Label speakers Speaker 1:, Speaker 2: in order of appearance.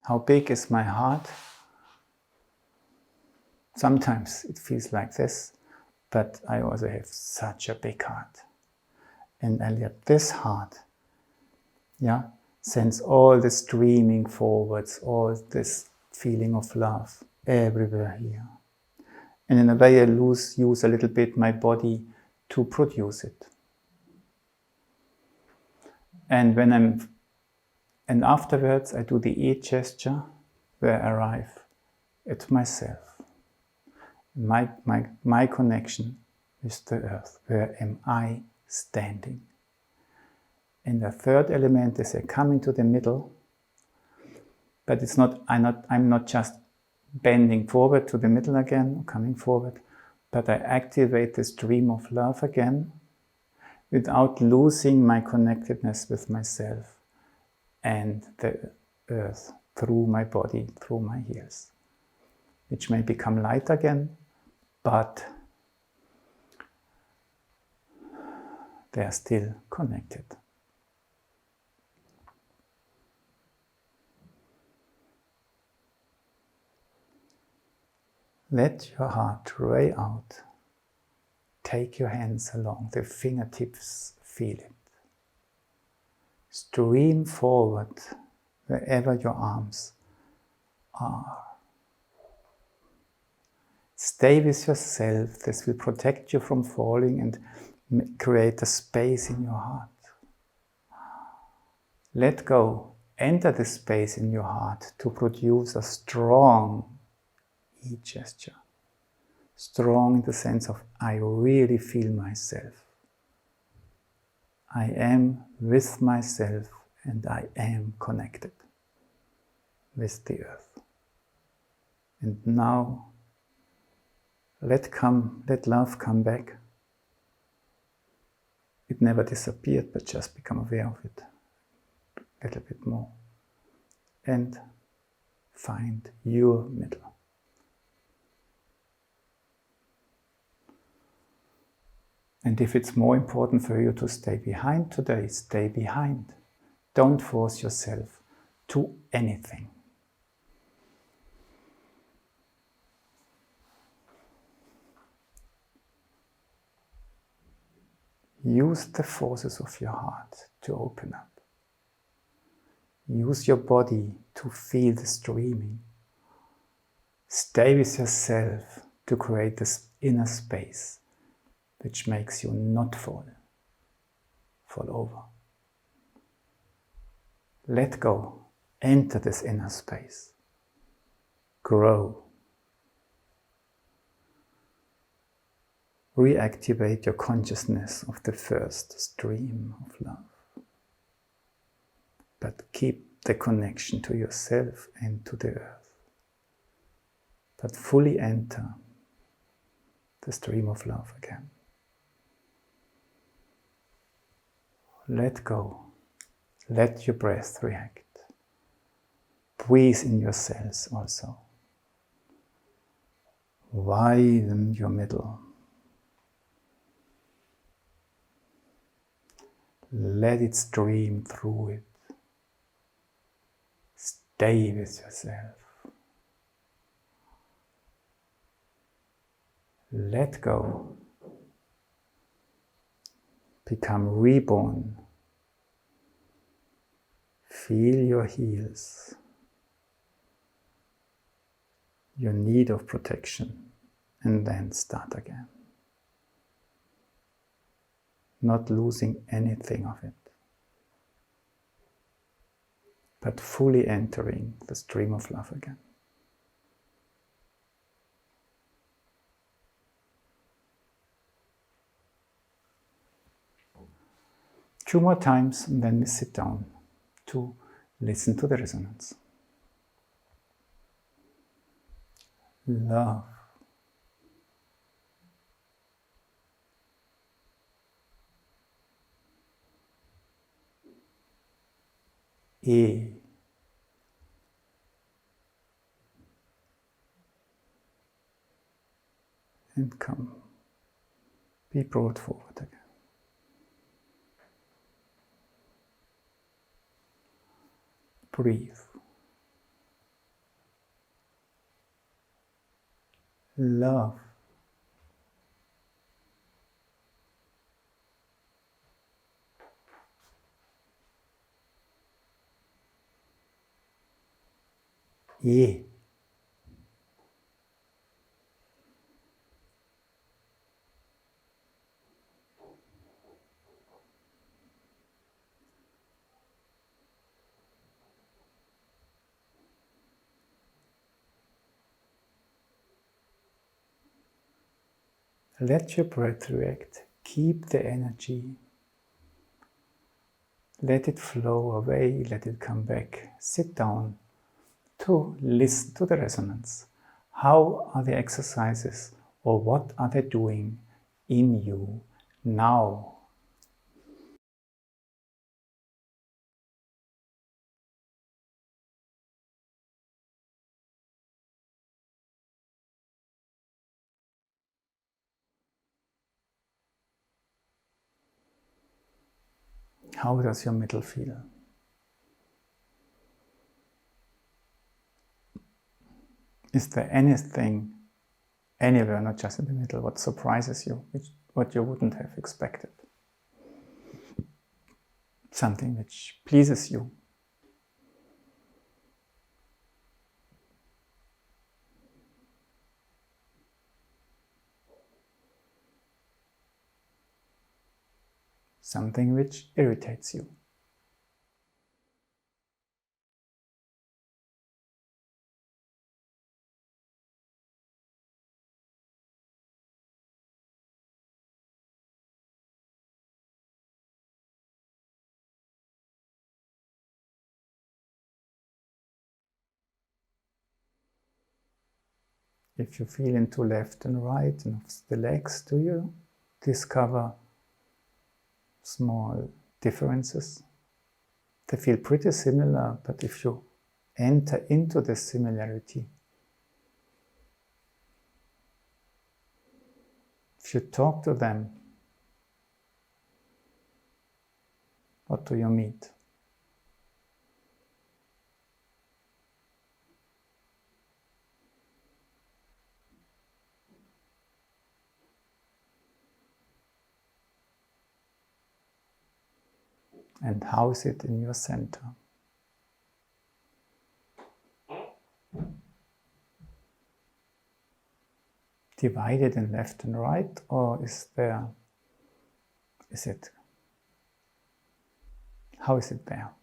Speaker 1: How big is my heart? Sometimes it feels like this, but I also have such a big heart. And I let this heart, sends all this streaming forwards, all this feeling of love everywhere here. And in a way I use a little bit my body to produce it. And afterwards I do the E gesture where I arrive at myself. My connection with the earth. Where am I standing? And the third element is I come into the middle, but it's not. I'm not just bending forward to the middle again, coming forward, but I activate the stream of love again, without losing my connectedness with myself and the earth through my body, through my heels, which may become light again, but they are still connected. Let your heart ray out. Take your hands along the fingertips, feel it. Stream forward wherever your arms are. Stay with yourself. This will protect you from falling and create a space in your heart. Let go. Enter the space in your heart to produce a strong E gesture. Strong in the sense of I really feel myself. I am with myself and I am connected with the earth. And now let love come back. It never disappeared, but just become aware of it a little bit more. And find your middle. And if it's more important for you to stay behind today, stay behind. Don't force yourself to anything. Use the forces of your heart to open up. Use your body to feel the streaming. Stay with yourself to create this inner space which makes you not fall over. Let go. Enter this inner space. Grow. Reactivate your consciousness of the first stream of love. But keep the connection to yourself and to the earth. But fully enter the stream of love again. Let go. Let your breath react. Breathe in your cells also. Widen your middle. Let it stream through it. Stay with yourself. Let go. Become reborn. Feel your heels. Your need of protection. And then start again. Not losing anything of it. But fully entering the stream of love again. Two more times and then we sit down to listen to the resonance. Love. E. And come. Be brought forward again. Breathe. love. Yeah. Let your breath react. Keep the energy. Let it flow away, let it come back. Sit down to listen to the resonance. How are the exercises, or what are they doing in you now? How does your middle feel? Is there anything anywhere, not just in the middle, what surprises you, what you wouldn't have expected? Something which pleases you? Something which irritates you? If you feel into left and right and the legs, do you discover small differences? They feel pretty similar, but if you enter into the similarity, if you talk to them, what do you meet? And how is it in your center? Divided in left and right, or how is it there?